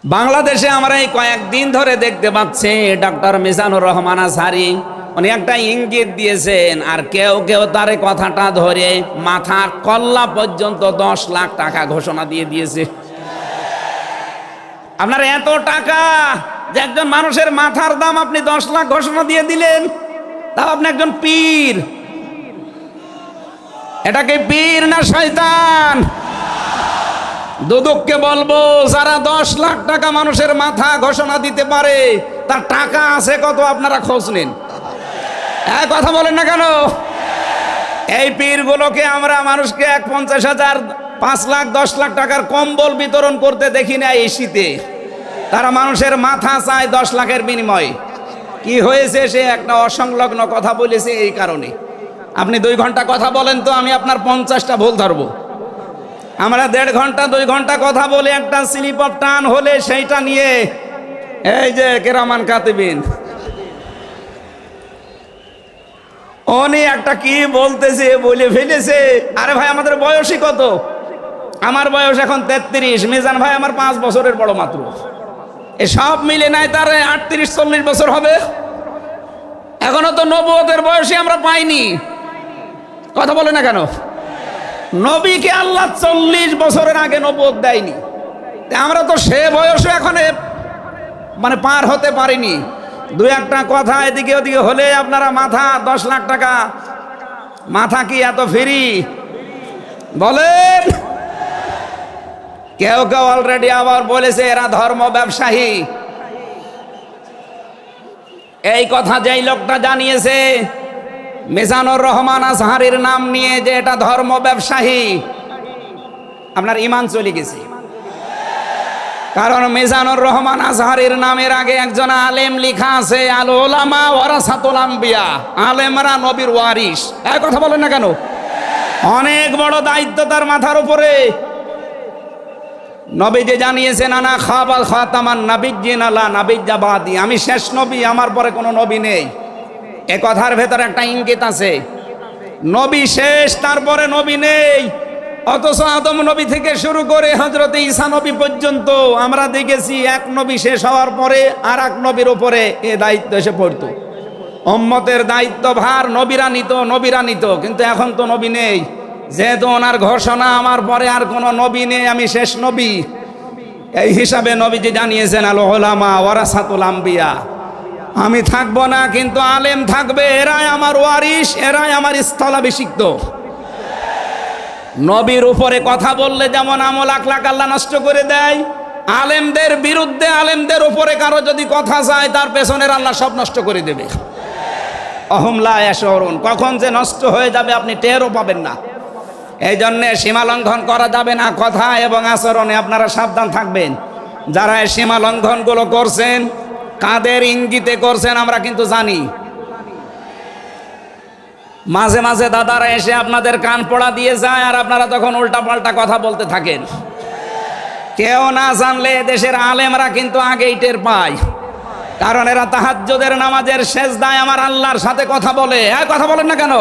বাংলাদেশে আমরা এই কয়েকদিন ধরে দেখতে পাচ্ছি ডক্টর মিজানুর রহমান আজহারী উনি একটা ইঙ্গিত দিয়েছেন, আর কেউ কেউ তার কথাটা ধরে মাথার কল্লা পর্যন্ত 10 লাখ টাকা ঘোষণা দিয়ে দিয়েছে। আপনার এত টাকা যে একজন মানুষের মাথার দাম আপনি 10 লাখ ঘোষণা দিয়ে দিলেন, তাও আপনি একজন পীর। এটাকে পীর না শয়তান? দুদককে বলবো, যারা 10 লাখ টাকা মানুষের মাথা ঘোষণা দিতে পারে তার টাকা আছে কত আপনারা খোঁজ নিন। কথা বলেন না কেন? এই পীরগুলোকে আমরা মানুষকে 50,000, 5 লাখ, 10 লাখ টাকার কম্বল বিতরণ করতে দেখি না এই শীতে। তারা মানুষের মাথা চায় 10 লাখের বিনিময়ে। কি হয়েছে? সে একটা অসংলগ্ন কথা বলেছে এই কারণে। আপনি 2 ঘন্টা কথা বলেন তো আমি আপনার 50টা ভুল ধরবো। আমরা 1.5 ঘন্টা 2 ঘন্টা কথা বলে একটা স্লিপ অফ টান হলে সেইটা নিয়ে এই যে কেরামান কাতিবিন উনি একটা কি বলতেছে বলে ফেলেছে। আরে ভাই, আমাদের বয়সই কত? আমার বয়স এখন 33, মিজান ভাই আমার 5 বছরের বড় মাত্র। এ সব মিলে নাই তার 38-40 বছর হবে। এখনো তো নবুয়তের বয়সে আমরা পাইনি। কথা বলে না কেন? নবীকে আল্লাহ 40 বছরের আগে নবুয়ত দেয়নি। আমরা তো সে বয়সে এখন মানে পার হতে পারিনি। 2-1টা কথা এদিকে ওদিকে হলে আপনারা মাথা 10 লাখ টাকা। মাথা কি এত ফ্রি? বলেন। কেউ কেউ অলরেডি আবার বলেছে এরা ধর্ম ব্যবসায়ী। এই কথা যেই লোকটা জানিয়েছে মিজানুর রহমান আজহারীর নাম নিয়ে যে এটা ধর্ম ব্যবসায়ী, আপনার ঈমান চলে গেছে। কারণ মিজানুর রহমান আজহারীর নামের আগে একজন আলেম লেখা আছে, আল উলামা ওয়ারাসাতুল আম্বিয়া, আলেমরা নবীর ওয়ারিস। এই কথা বলেন না কেন? অনেক বড় দায়িত্ব তার মাথার উপরে। নবীজি জানিয়েছেন আনা খাবাল খাতামান নাবিয়্যিন আলা নাবিয়্যা বাদি, আমি শেষ নবী, আমার পরে কোনো নবী নেই। এ কথার ভেতরে একটা ইঙ্গিত আছে, নবী শেষ, তারপরে নবী নেই। অথচ আদম নবী থেকে শুরু করে হযরত ঈসা নবী পর্যন্ত আমরা দেখেছি এক নবী শেষ হওয়ার পরে আর এক নবীর উপরে এ দায়িত্ব এসে পড়তো। উম্মতের দায়িত্ব ভার নবীরা নিত, কিন্তু এখন তো নবী নেই। যেহেতু ওনার ঘোষণা আমার পরে আর কোনো নবী নেই, আমি শেষ নবী, এই হিসাবে নবীজি জানিয়েছেন আল উলামা ওয়ারাসাতুল আম্বিয়া, আমি থাকবো না কিন্তু আলেম থাকবে, এরাই আমার ওয়ারিস, এরাই আমার স্থলাভিষিক্ত। নবীর উপরে কথা বললে যেমন আমল আখলাক আল্লাহ নষ্ট করে দেয়, আলেমদের বিরুদ্ধে আলেমদের উপরে কারো যদি কথা যায় তার পেছনের আল্লাহ সব নষ্ট করে দেবে। অহুম লা ইয়াশউরুন, কখন যে নষ্ট হয়ে যাবে আপনি টেরও পাবেন না। এই জন্যে সীমা লঙ্ঘন করা যাবে না, কথা এবং আচরণে আপনারা সাবধান থাকবেন। যারা এই সীমা লঙ্ঘনগুলো করছেন, কাদের ইঙ্গিতে করছেন আমরা কিন্তু জানি। মাঝে মাঝে দাদারা এসে আপনাদের কান পড়া দিয়ে যায়, আর আপনারা তখন উল্টা পাল্টা কথা বলতে থাকেন। কেউ না জানলে দেশের আলেমরা কিন্তু আগেই টের পায়, কারণ এরা তাহাজ্জুদের নামাজের সেজদায় আমার আল্লাহর সাথে কথা বলে। কথা বলেন না কেন?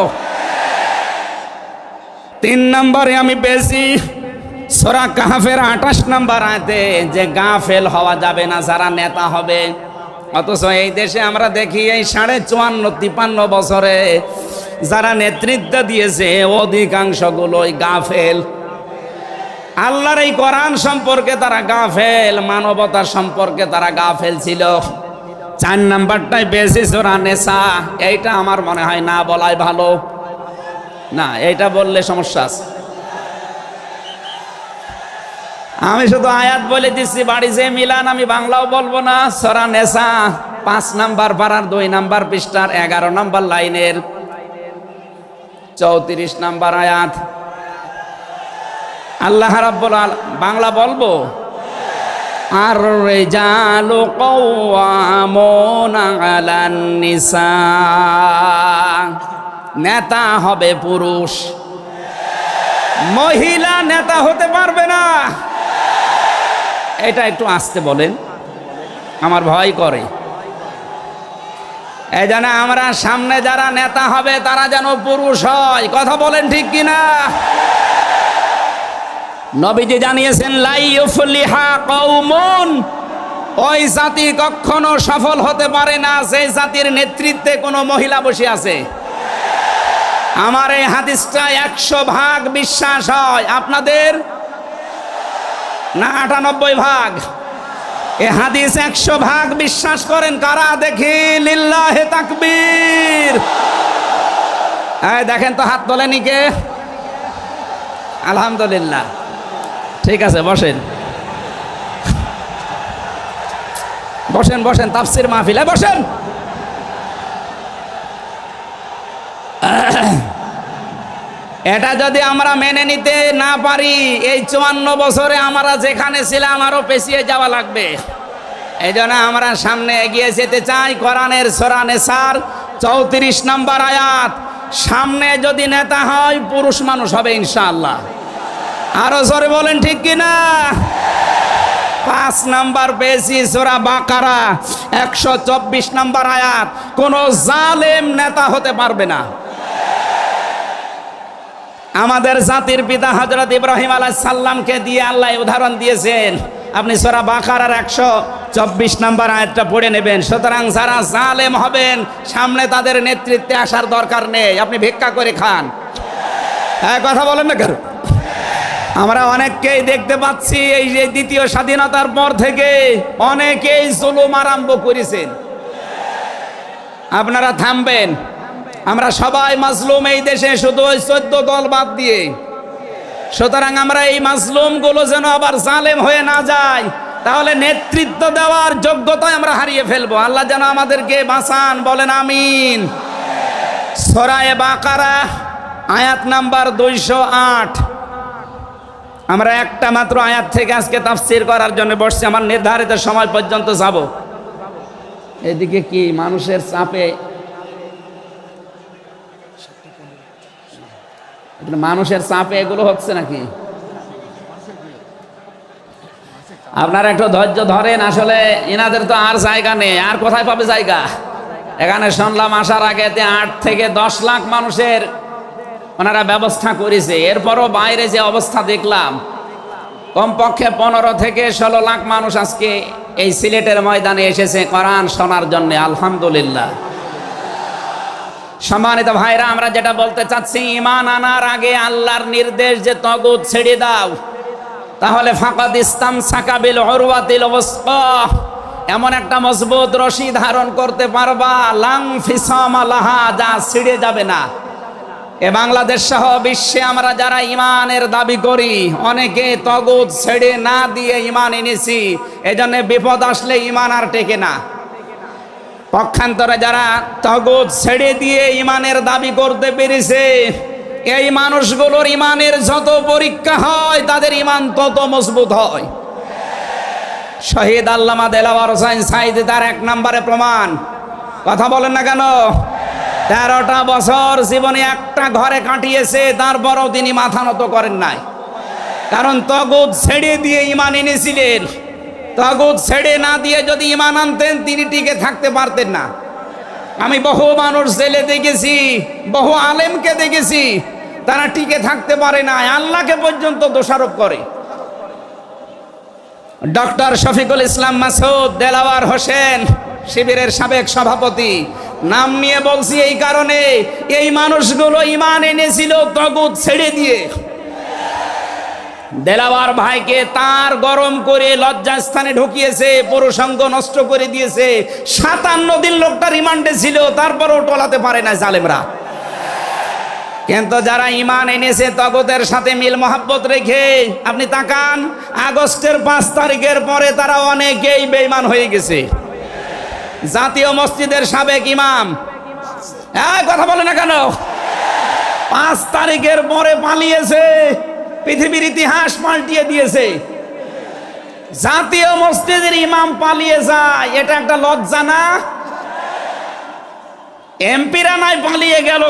3 নম্বরে আমি পেয়েছি সূরা কাহফের 28 নম্বর আয়াতে যে গাফেল হওয়া যাবে না যারা নেতা হবে। অথচ এই দেশে আমরা দেখি এই 54-53 বছরে যারা নেতৃত্ব দিয়েছে অধিকাংশগুলোই গাফেল। আল্লাহর এই কোরআন সম্পর্কে তারা গাফেল, মানবতার সম্পর্কে তারা গাফেল ছিল। 4 নাম্বারটাই বেশি সূরা নিসা, এইটা আমার মনে হয় না বলাই ভালো। না, এইটা বললে সমস্যা আছে। আমি শুধু আয়াত বলে দিচ্ছি, বাড়ি যে মিলান আমি বাংলাও বলবো না। সূরা নিসা 5 নাম্বার পারার 2 নাম্বার পৃষ্ঠার 11 নাম্বার লাইনের 34 নাম্বার আয়াত। আল্লাহ রাব্বুল আলামিন, বাংলা বলবো, আর রিজালু কাওয়ামুনা আলান নিসা, নেতা হবে পুরুষ, মহিলা নেতা হতে পারবে না। এটা একটু আস্তে বলেন, আমার ভয় করে। এই জন্য আমরা সামনে যারা নেতা হবে তারা যেন পুরুষ হয়। কথা বলেন ঠিক কিনা? নবীজি জানিয়েছেন লা ইউফলিহা কওমুন ওই জাতি কখনো সফল হতে পারে না যে জাতির নেতৃত্বে কোনো মহিলা বসে আছে। আমার এই হাদিসটা 100% বিশ্বাস হয়, আপনাদের না 98%? এই হাদিস 100% বিশ্বাস করেন কারা? দেখি লিল্লাহে তাকবীর। এই দেখেন তো, হাত তোলেনি কে? আলহামদুলিল্লাহ। ঠিক আছে, বসেন বসেন বসেন, তাফসীর মাহফিলে বসেন। এটা যদি আমরা মেনে নিতে না পারি, এই 54 বছরে আমরা যেখানে ছিলাম আরো পেছিয়ে যাওয়া লাগবে। এই জন্য আমরা সামনে এগিয়ে যেতে চাই। কোরআনের সূরা নিসার 34 নম্বর আয়াত, সামনে যদি নেতা হয় পুরুষ মানুষ হবে ইনশাআল্লাহ। আরো জোরে বলেন ঠিক কিনা? 5 নাম্বার পেয়েছি সূরা বাকারা 124 নম্বর আয়াত, কোন জালেম নেতা হতে পারবে না। আমাদের জাতির পিতা হযরত ইব্রাহিম আলাইহিস সালামকে দিয়ে আল্লাহ উদাহরণ দিয়েছেন। আপনি সূরা বাকারার 124 নম্বর আয়াতটা পড়ে নেবেন। সুতরাং যারা জালেম হবেন সামনে তাদের নেতৃত্বে আসার দরকার নেই, আপনি ভিক্ষা করে খান। হ্যাঁ, কথা বলেন না কেন? আমরা অনেককেই দেখতে পাচ্ছি এই যে দ্বিতীয় স্বাধীনতার পর থেকে অনেকেই জুলুম আরম্ভ করেছেন। আপনারা থামবেন, আমরা সবাই মাজলুম এই দেশে, শুধু ওই 14 দল বাদ দিয়ে। সুতরাং আমরা এই মাজলুমগুলো যেন আবার জালেম হয়ে না যায়, তাহলে নেতৃত্ব দেওয়ার যোগ্যতায় আমরা হারিয়ে ফেলবো। আল্লাহ যেন আমাদেরকে বাঁচান, বলেন আমিন। সূরা বাকারা আয়াত নাম্বার 208। আমরা একটা মাত্র আয়াত থেকে আজকে তাফসীর করার জন্য বসছি, আমার নির্ধারিত সময় পর্যন্ত যাব। এদিকে কি মানুষের চাপে, মানুষের চাপে এগুলো হচ্ছে নাকি? আপনারা একটু ধৈর্য ধরেন। আসলে এনাদের তো আর জায়গা নেই, আর কোথায় পাবে জায়গা? এখানে শুনলাম আসার আগে 8 থেকে 10 লাখ মানুষের ওনারা ব্যবস্থা করেছে। এরপরও বাইরে যে অবস্থা দেখলাম, কমপক্ষে 15 থেকে 16 লাখ মানুষ আজকে এই সিলেটের ময়দানে এসেছে কোরআন শোনার জন্য। আলহামদুলিল্লাহ। সম্মানিত ভাইরা, আমরা যেটা বলতে চাচ্ছি, ঈমান আনার আগে আল্লাহর নির্দেশ যে তাগুত ছেড়ে দাও, তাহলে ফাকাদ ইসতামসাকা বিল উরওয়াতিল ওয়াসকা, এমন একটা মজবুত রশি ধারণ করতে পারবা, লাং ফিসামা লাহা, যা ছিঁড়ে যাবে না। এ বাংলাদেশ সহ বিশ্বে আমরা যারা ঈমানের দাবি করি, অনেকে তাগুত ছেড়ে না দিয়ে ঈমান এনেছি। এজন্য বিপদ আসলে ঈমান আর টেকে না। পক্ষান্তরে যারা তাগুত ছেড়ে দিয়ে ঈমানের দাবি করতে পেরেছে, এই মানুষগুলোর ঈমানের যত পরীক্ষা হয় তাদের ঈমান তত মজবুত হয়। শহীদ আল্লামা দেলাওয়ার হোসেন সাঈদী তার 1 নম্বরে প্রমাণ। কথা বলেন না কেন? 13টা বছর জীবনে একটা ঘরে কাটিয়েছে, তারপরও তিনি মাথা নত করেন নাই। কারণ তাগুত ছেড়ে দিয়ে ঈমান এনেছিলেন। তাগুত ছেড়ে না দিয়ে যদি ঈমান আনতেন, তিনি টিকে থাকতে পারতেন না। আমি বহু মানুষ জেলে দেখেছি, বহু আলেমকে দেখেছি, তারা টিকে থাকতে পারে না, আল্লাহকে পর্যন্ত দোষারোপ করে। ডক্টর শফিকুল ইসলাম মাসুদ দেলাওয়ার হোসেন শিবিরের সাবেক সভাপতি, নাম নিয়ে বলছি এই কারণে, এই মানুষগুলো ঈমান এনেছিল তাগুত ছেড়ে দিয়ে। দেলাওয়ার ভাইকে তার গরম করে লজ্জাস্থানে ঢুকিয়েছে, পুরুষাঙ্গ নষ্ট করে দিয়েছে। 57 দিন লোকটা রিমান্ডে ছিল, তারপরও টলাতে পারে না জালেমরা। কিন্তু যারা ঈমান এনেছে তাগুতের সাথে মিল মহাব্বত রেখে, আপনি তাকান, আগস্টের 5 তারিখের পরে তারা অনেকেই বেঈমান হয়ে গেছে। জাতীয় মসজিদের সাবেক ইমাম, কথা বলে না কেন? 5 তারিখের পরে পালিয়েছে, পৃথিবীর ইতিহাস পাল্টিয়ে দিয়েছে। জাতীয় মসজিদের ইমাম পালিয়ে যায়, এটা একটা লজ্জা না? এমপিরা নাই পালিয়ে গেল,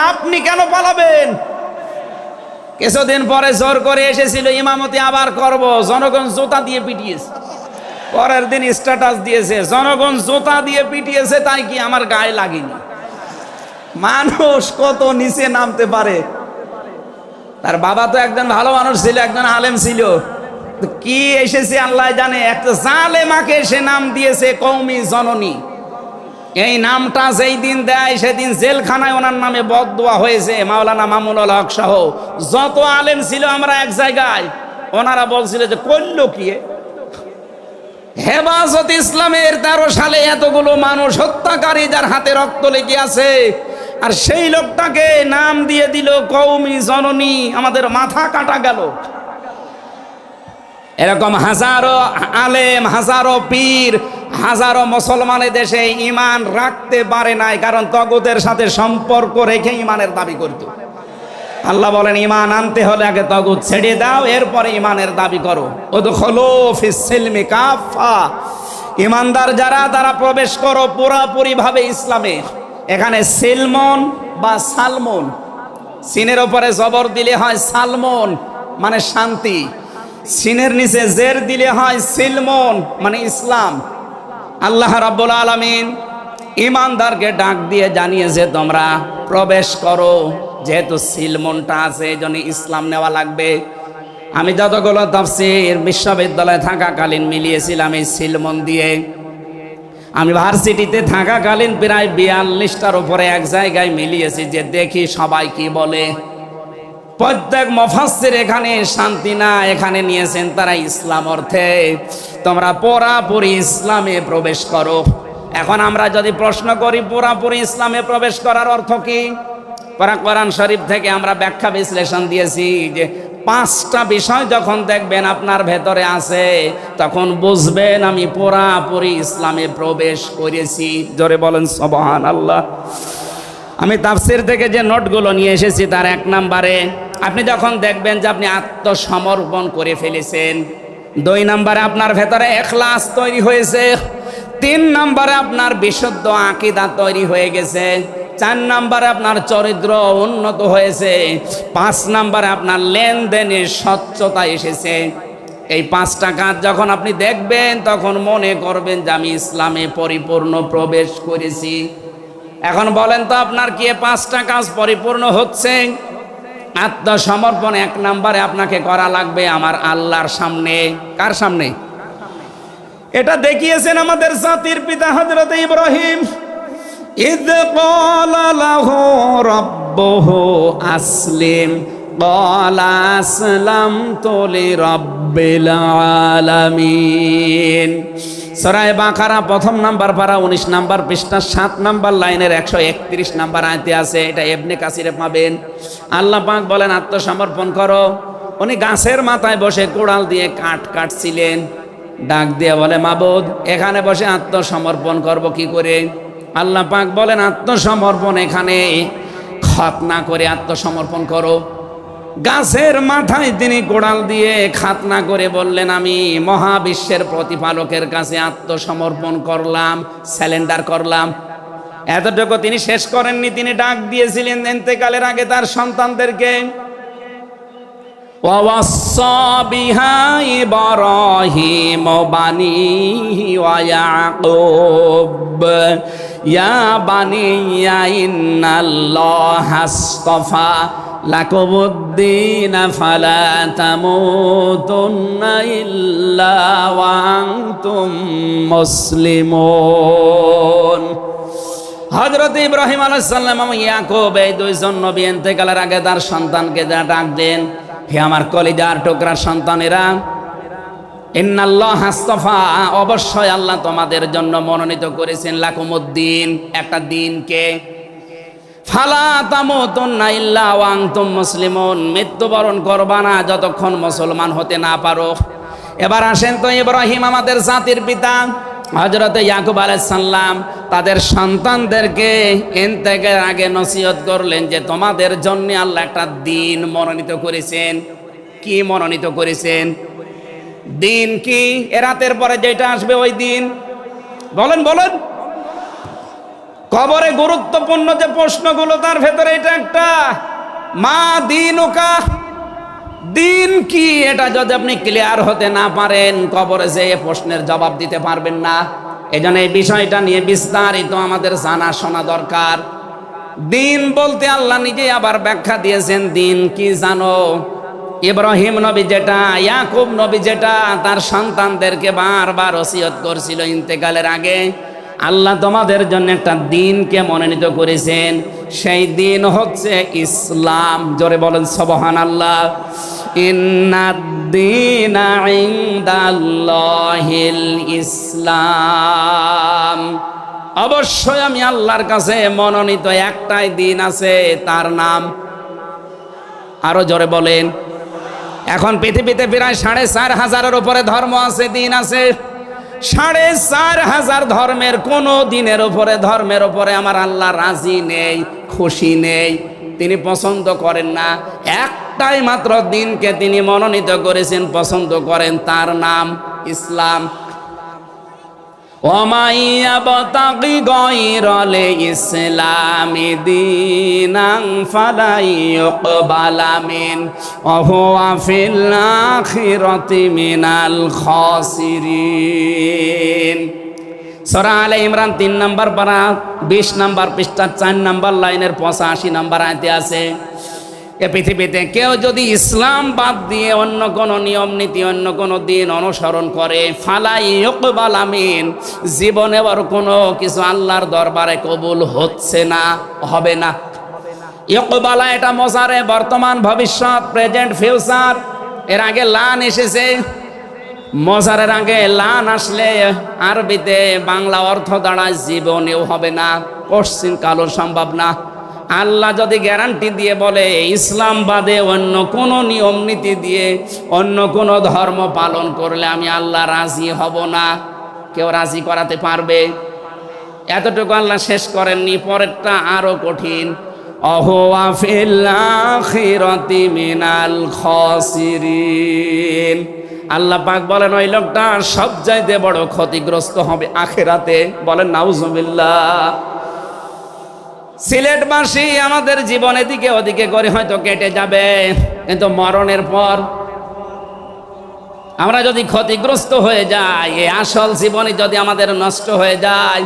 আপনি কেন পালাবেন? কিছুদিন পরে জোর করে এসেছিল ইমামতি আবার করব, জনগণ জুতা দিয়ে পিটিয়েছে। পরের দিন স্ট্যাটাস দিয়েছে, জনগণ জুতা দিয়ে পিটিয়েছে, তাই কি আমার গায়ে লাগেনি। মানুষ কত নিচে নামতে পারে। তার বাবা তো একজন ভালো মানুষ ছিল, একজন আলেম ছিল, কি এসেছে আল্লাহ জানে। একটা জালেমাকে সে নাম দিয়েছে কওমি জননী। এই নামটা যেই দিন দেয় সেদিন জেলখানায় ওনার নামে বদদোয়া হয়েছে। মাওলানা মামুনুল হক সহ যত আলেম ছিল আমরা এক জায়গায়, ওনারা বলছিল যে করলো কি হেফাজত ইসলামের 13 সালে এতগুলো মানুষ হত্যাকারী যার হাতে রক্ত লেগে আছে, আর সেই লোকটাকে নাম দিয়ে দিল কওমি জননী। আমাদের মাথা কাটা গেল। এরকম হাজারো আলেম, হাজারো পীর, হাজারো মুসলমানের দেশে ঈমান রাখতে পারে নাই, কারণ তগুতের সাথে সম্পর্ক রেখে ঈমানের দাবি করত। আল্লাহ বলেন ঈমান আনতে হলে আগে তগুত ছেড়ে দাও, এরপরে ঈমানের দাবি করো। উদখুলু ফিস সিলমি কাফা, ঈমানদার যারা তারা প্রবেশ করো পুরোপুরি ভাবে ইসলামে। এখানে সিলমন বা সালমন, সিনের উপরে জবর দিলে হয় সালমন মানে শান্তি, সিনের নিচে জের দিলে হয় সিলমন মানে ইসলাম। আল্লাহ রাব্বুল আলামিন ঈমানদারকে ডাক দিয়ে জানিয়েছে তোমরা প্রবেশ করো। যেহেতু সিলমনটা আছে এই জন্য ইসলাম নেওয়া লাগবে। আমি যতগুলো তাফসীর বিশ্ববিদ্যালয়ে থাকাকালীন মিলিয়েছিলাম এই সিলমন দিয়ে। আমি ভার্সিটিতে থাকাকালীন প্রায় 42টার উপরে এক জায়গায় মিলিয়েছি, যে দেখি সবাই কি বলে। প্রত্যেক মুফাসসির এখানে শান্তি না, এখানে নিয়েছেন তারা ইসলাম অর্থে তোমরা পুরাপুরি ইসলামে প্রবেশ করো। এখন আমরা যদি প্রশ্ন করি পুরাপুরি ইসলামে প্রবেশ করার অর্থ কি, কোরআন শরীফ থেকে আমরা ব্যাখ্যা বিশ্লেষণ দিয়েছি যে 5টা বিষয় যখন দেখবেন আপনার ভেতরে আছে তখন বুঝবেন আমি পুরাপুরি ইসলামে প্রবেশ করেছি। জোরে বলেন সুবহানাল্লাহ। আমি তাফসীর থেকে যে নোটগুলো নিয়ে এসেছি তার 1 নম্বরে আপনি যখন দেখবেন যে আপনি আত্মসমর্পণ করে ফেলেছেন, 2 নম্বরে আপনার ভেতরে ইখলাস তৈরি হয়েছে, 3 নম্বরে আপনার বিশুদ্ধ আকীদা তৈরি হয়ে গেছে, 4 নম্বরে আপনার চরিত্র উন্নত হয়েছে, 5 নম্বরে আপনার লেনদেনের স্বচ্ছতা এসেছে। এই 5টা কাজ যখন আপনি দেখবেন তখন মনে করবেন যে আমি ইসলামে পরিপূর্ণ প্রবেশ করেছি। এখন বলেন তো আপনার কি 5টা কাজ পরিপূর্ণ হচ্ছে? আত্মসমর্পণ 1 নম্বরে আপনাকে করা লাগবে আমার আল্লাহর সামনে। কার সামনে? এটা দেখিয়েছেন আমাদের জাতির পিতা হযরত ইব্রাহিম। ইয ক্বালা লাহু রাব্বুহু আসলিম ক্বালা আসলামতু লিরাব্বিল আলামিন। সূরা বাকারা 1 নম্বর পারা 19 নম্বর পৃষ্ঠা 7 নম্বর লাইনের 131 নম্বর আয়াতে আছে। এটা ইবনে কাসিরে পাবেন। আল্লাহ পাক বলেন আত্মসমর্পণ করো। উনি গাছের মাথায় বসে কোড়াল দিয়ে কাঠ কাটছিলেন, ডাক দিয়ে বলে মাবুদ এখানে বসে আত্মসমর্পণ করব কি করে? আল্লাহ পাক বলেন আত্মসমর্পণ এখানে খাতনা করে আত্মসমর্পণ করো। গাছের মাথায় তিনি কোড়াল দিয়ে খাতনা করে বললেন আমি মহাবিশ্বের প্রতিপালকের কাছে আত্মসমর্পণ করলাম, স্যালেন্ডার করলাম। এতটুকু তিনি শেষ করেননি, তিনি ডাক দিয়েছিলেন ইন্তেকালের আগে তার সন্তানদেরকে। ওয়াসাসা বিহা ইব্রাহিম বানিহি ওয়া ইয়াকুব ইয়া বানিয়া ইন্নাল্লাহা আসতাফা লাকুমুদ্দিন ফালা তামুতুন্না ইল্লা ওয়া আনতুম মুসলিমুন। হযরত ইব্রাহিম আলাইহিস সালাম এবং ইয়াকুব এই 2 জন নবী ইন্তেকালের আগে তার সন্তানকে যা ডাক দেন, হে আমার কলিজার টুকরার সন্তানেরা, ইন্নাল্লাহা আসতাফা, অবশ্যই আল্লাহ তোমাদের জন্য মনোনীত করেছেন লাকুমুদ্দিন, একটা দিনকে, ফালা তামুতুন্না ইল্লা ওয়া আনতুম মুসলিমুন, মৃত্যুবরণ করবা না যতক্ষণ মুসলমান হতে না পারো। এবার আসেন তো ইব্রাহিম আমাদের জাতির পিতা, হযরত ইয়াকুব আলাইহিস সালাম তাদের সন্তানদেরকে ইন্তেকালের আগে নসিহত করলেন যে তোমাদের জন্য আল্লাহ একটা দিন মনোনীত করেছেন। কি মনোনীত করেছেন? দিন কি? রাতের পরে যেটা আসবে ওই দিন। বলেন বলেন। কবরে গুরুত্বপূর্ণ যে প্রশ্নগুলো তার ভেতরে এটা একটা, মা দীনুকা, দিন কি? এটা যদি আপনি ক্লিয়ার হতে না পারেন কবরে যেয়ে প্রশ্নের জবাব দিতে পারবেন না। এজন্য এই বিষয়টা নিয়ে বিস্তারিত আমাদের জানা শোনা দরকার। দিন বলতে আল্লাহ নিজেই আবার ব্যাখ্যা দিয়েছেন, দিন কি জানো? ইব্রাহিম নবী যেটা, ইয়াকুব নবী যেটা তার সন্তানদেরকে বারবার ওসিয়ত করছিল ইন্তেকালের আগে, আল্লাহ তোমাদের জন্য একটা দিনকে মনোনীত করেছেন, সেই দিন হচ্ছে ইসলাম। জোরে বলেন সুবহানাল্লাহ। ইন্নাদ-দীনা ইনদাল্লাহিল ইসলাম। অবশ্যই আমি আল্লাহর কাছে মনোনীত একটাই দিন আছে, তার নাম, আরো জোরে বলেন। এখন পৃথিবীতে প্রায় 4,500-এর উপরে ধর্ম আছে, দিন আছে। 4,500 ধর্মের কোন দিনের উপরে, ধর্মের উপরে আমার আল্লাহ রাজি নেই, খুশি নেই, তিনি পছন্দ করেন না। একটাই মাত্র দিনকে তিনি মনোনীত করেছেন, পছন্দ করেন, তার নাম ইসলাম। ওমাইয়াবতাগি গায়রাল ইসলামি দীনান ফালাই ইউকবালা মিন ওয়া হুয়া ফিল আখিরাতি মিনাল খাসিরিন। সূরা আলে ইমরান 3 নম্বর পারা 20 নম্বর পৃষ্ঠা 4 নম্বর লাইনের 85 নম্বর আয়াতে আছে, এ পৃথিবীতে কেউ যদি ইসলাম বাদ দিয়ে অন্য কোনো নিয়ম নীতি, অন্য কোনো দিন অনুসরণ করে, ফালাই ইউকবালা মিন, জীবনে ওর কোনো কিছু আল্লাহর দরবারে কবুল হচ্ছে না, হবে না। ইউকবালা এটা মোজারে, বর্তমান, ভবিষ্যৎ, প্রেজেন্ট, ফিউচার। এর আগে লান এসেছে, মোজারের আগে লান আসলে আরবিতে বাংলা অর্থ দাঁড়ায় জীবনেও হবে না, কোশ্চিন কালো সম্ভব না। আল্লাহ যদি গ্যারান্টি দিয়ে বলে ইসলাম বাদে অন্য কোনো নিয়ম নীতি দিয়ে অন্য কোনো ধর্ম পালন করলে আমি আল্লাহ রাজি হব না, কেউ রাজি করাতে পারবে? এতটুকু আল্লাহ শেষ করেননি, পরেরটা আরো কঠিন। অহুয়া ফিল আখিরাতি মিনাল খাসিরিন। আল্লাহ পাক বলেন ওই লোকটা সবচাইতে বড় ক্ষতিগ্রস্ত হবে আখিরাতে। বলেন নাউজুবিল্লাহ। সিলেটবাসী আমাদের জীবন এদিকে ওদিকে করে হয়তো কেটে যাবে, কিন্তু মরণের পর আমরা যদি ক্ষতিগ্রস্ত হয়ে যাই, এই আসল জীবনে যদি আমাদের নষ্ট হয়ে যায়,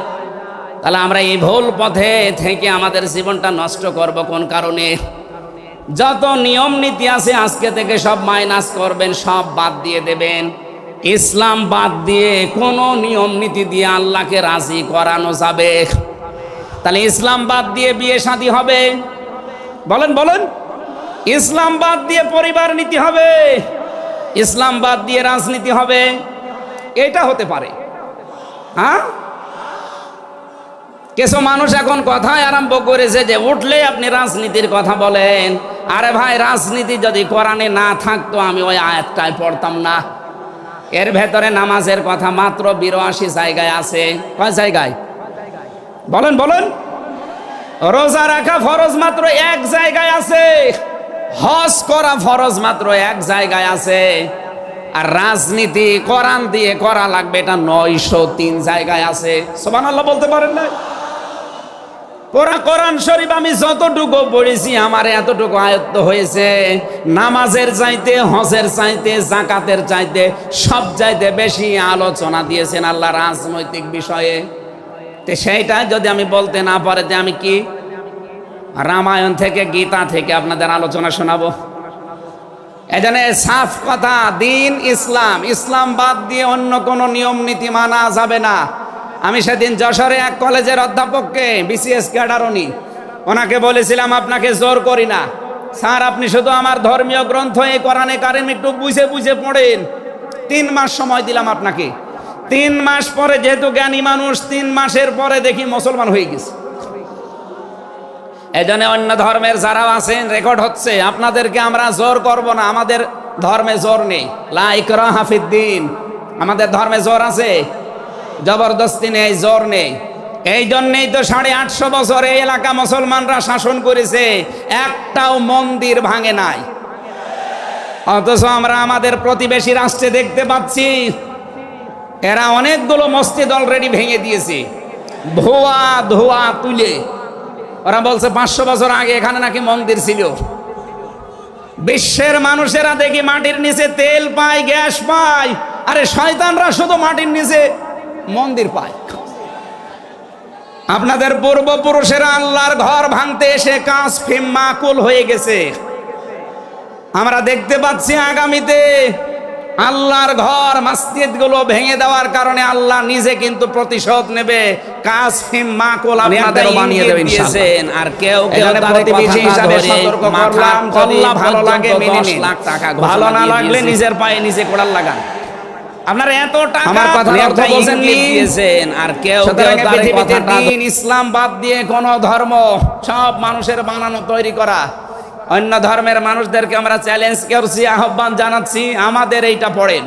তাহলে আমরা এই ভুল পথে থেকে আমাদের জীবনটা নষ্ট করব কোন কারণে? যত নিয়ম নীতি আছে আজকে থেকে সব মাইনাস করবেন, সব বাদ দিয়ে দেবেন। ইসলাম বাদ দিয়ে কোনো নিয়ম নীতি দিয়ে আল্লাহকে রাজি করানো যাবে? তাহলে ইসলাম বাদ দিয়ে বিয়ে শাদী হবে? বলেন বলেন। ইসলাম বাদ দিয়ে পরিবার নীতি হবে? ইসলাম বাদ দিয়ে রাজনীতি হবে? এটা হতে পারে। হ্যাঁ, কিছু মানুষ এখন কথাই আরম্ভ করেছে যে উঠলে আপনি রাজনীতির কথা বলেন। আরে ভাই, রাজনীতি যদি কোরআনে না থাকতো আমি ওই আয়াতটাই পড়তাম না। এর ভেতরে নামাজের কথা মাত্র 82 জায়গায় আছে। কয় জায়গায়? বলেন বলেন। রোজা রাখা ফরজ মাত্র 1 জায়গায় আছে। হজ করা ফরজ মাত্র 1 জায়গায় আছে। আর রাজনীতি কোরআন দিয়ে করা লাগবে এটা 903 জায়গায় আছে। সুবহানাল্লাহ বলতে পারেন না? পুরা কোরআন শরীফ আমি যতটুকু পড়েছি আমার এতটুকু আয়ত্ত হয়েছে। নামাজের চাইতে, হজের চাইতে, যাকাতের চাইতে সব চাইতে বেশি আলোচনা দিয়েছেন আল্লাহ রাজনৈতিক বিষয়ে। তো সেইটা যদি আমি বলতে না পারে যে আমি কি রামায়ণ থেকে, গীতা থেকে আপনাদের আলোচনা শোনাবো? এজন্য সাফ কথা, দিন ইসলাম, ইসলাম বাদ দিয়ে অন্য কোনো নিয়ম নীতি মানা যাবে না। আমি সেদিন যশোরে এক কলেজের অধ্যাপককে, বিসিএস ক্যাডার উনি, ওনাকে বলেছিলাম আপনাকে জোর করি না স্যার, আপনি শুধু আমার ধর্মীয় গ্রন্থ এই কোরআনে কারিম একটু বুঝে বুঝে পড়েন। 3 মাস সময় দিলাম আপনাকে। 3 মাস পরে, যেহেতু জ্ঞানী মানুষ, 3 মাসের পরে দেখি মুসলমান হয়ে গেছে। এজন্য অন্য ধর্মের যারা আছেন, রেকর্ড হচ্ছে, আপনাদেরকে আমরা জোর করব না। আমাদের ধর্মে জোর নেই, লা ইকরাহা ফিদ্দিন। আমাদের ধর্মে জোর আছে, জবরদস্তি নেই, জোর নেই। এই জন্যেই তো 850 বছর এই এলাকা মুসলমানরা শাসন করেছে, একটাও মন্দির ভাঙে নাই। অথচ আমরা আমাদের প্রতিবেশী রাষ্ট্রে দেখতে পাচ্ছি এরা অনেকগুলো মসজিদ অলরেডি ভেঙে দিয়েছে, ধোয়া ধোয়া তুলে। ওরা বলছে 500 বছর আগে এখানে নাকি মন্দির ছিল। বিশ্বের মানুষেরা দেখি মাটির নিচে তেল পায়, গ্যাস পায়, আরে শয়তানরা শুধু মাটির নিচে মন্দির পায়। আপনাদের পূর্বপুরুষেরা আল্লাহর ঘর ভাঙতে এসে কাজ ফিম মাকুল হয়ে গেছে। আমরা দেখতে পাচ্ছি আগামীতে আল্লাহর ঘর মসজিদগুলো ভেঙে দেওয়ার কারণে আল্লাহ নিজে কিন্তু প্রতিশোধ নেবে। কাসিম মাকুল আপনাদের বানিয়ে দেবে ইনশাআল্লাহ। আর কেউ তার প্রতিবেশী হিসাবে সতর্ক করলাম, যদি ভালো লাগে মেনে নিন, ভালো না লাগলে নিজের পায়ে নিজে কোড়াল লাগান। আপনারা এত টাকা আমার কথা অর্থ বোঝেন দিয়েছেন, আর কেউ পৃথিবীতে দিন ইসলাম বাদ দিয়ে কোন ধর্ম সব মানুষের বানানো তৈরি করা। অন্য ধর্মের মানুষদেরকে আমরা চ্যালেঞ্জ করছি, আহ্বান জানাচ্ছি, আমাদের এইটা পড়েন,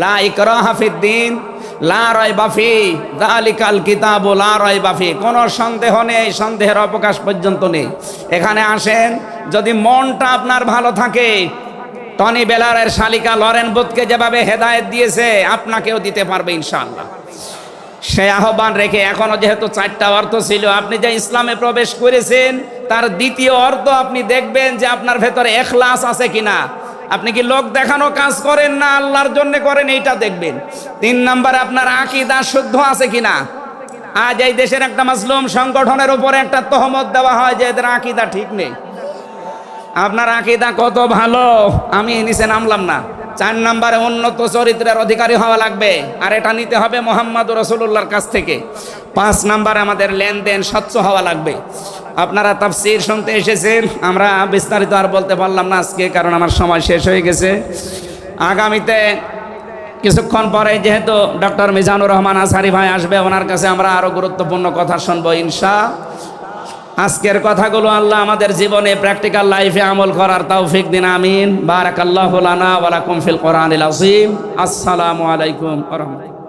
লা ইকরাহা ফিদ্দিন লা রাইবা ফি যালিকাল কিতাবু লা রাইবা ফি। কোনো সন্দেহ নেই, সন্দেহের অবকাশ পর্যন্ত নেই। এখানে আসেন, যদি মনটা আপনার ভালো থাকে, টনি বেলারের শালিকা লরেন বুথকে যেভাবে হেদায়েত দিয়েছে আপনাকেও দিতে পারবে ইনশাআল্লাহ। সে আহ্বান রেখে এখনো যেহেতু 4টা অর্থ ছিল, আপনি যে ইসলামে প্রবেশ করেছেন তার দ্বিতীয় অর্থ আপনি দেখবেন যে আপনার ভেতরে ইখলাস আছে কিনা। আপনি কি লোক দেখানো কাজ করেন না আল্লাহর জন্য করেন, এইটা দেখবেন। 3 নম্বরে আপনার আকীদা শুদ্ধ আছে কিনা। আজ এই দেশের একটা মাসলুম সংগঠনের উপরে একটা তহমত দেওয়া হয় যে এদের আকীদা ঠিক নেই। আপনার আকীদা কত ভালো আমি নিচে নামলাম না। 4 নম্বরে উন্নত চরিত্রের অধিকারী হওয়া লাগবে, আর এটা নিতে হবে মুহাম্মদুর রাসূলুল্লাহর কাছ থেকে। 5 নম্বরে আমাদের লেনদেন স্বচ্ছ হওয়া লাগবে। আপনারা তাফসীর শুনতে এসেছেন, আমরা বিস্তারিত আর বলতে পারলাম না আজকে, কারণ আমার সময় শেষ হয়ে গেছে। আগামীতে কিছুক্ষণ পরে যেহেতু ডক্টর মিজানুর রহমান আজহারি ভাই আসবে, ওনার কাছে আমরা আরো গুরুত্বপূর্ণ কথা শুনবো ইনশাআল্লাহ। আজকের কথাগুলো আল্লাহ আমাদের জীবনে প্র্যাকটিক্যাল লাইফে আমল করার তৌফিক দিন, আমিন। বারাকাল্লাহু লানা ওয়া লাকুম ফিল কোরআনিল আযীম। আসসালামু আলাইকুম ওয়া রাহমাতুল্লাহ।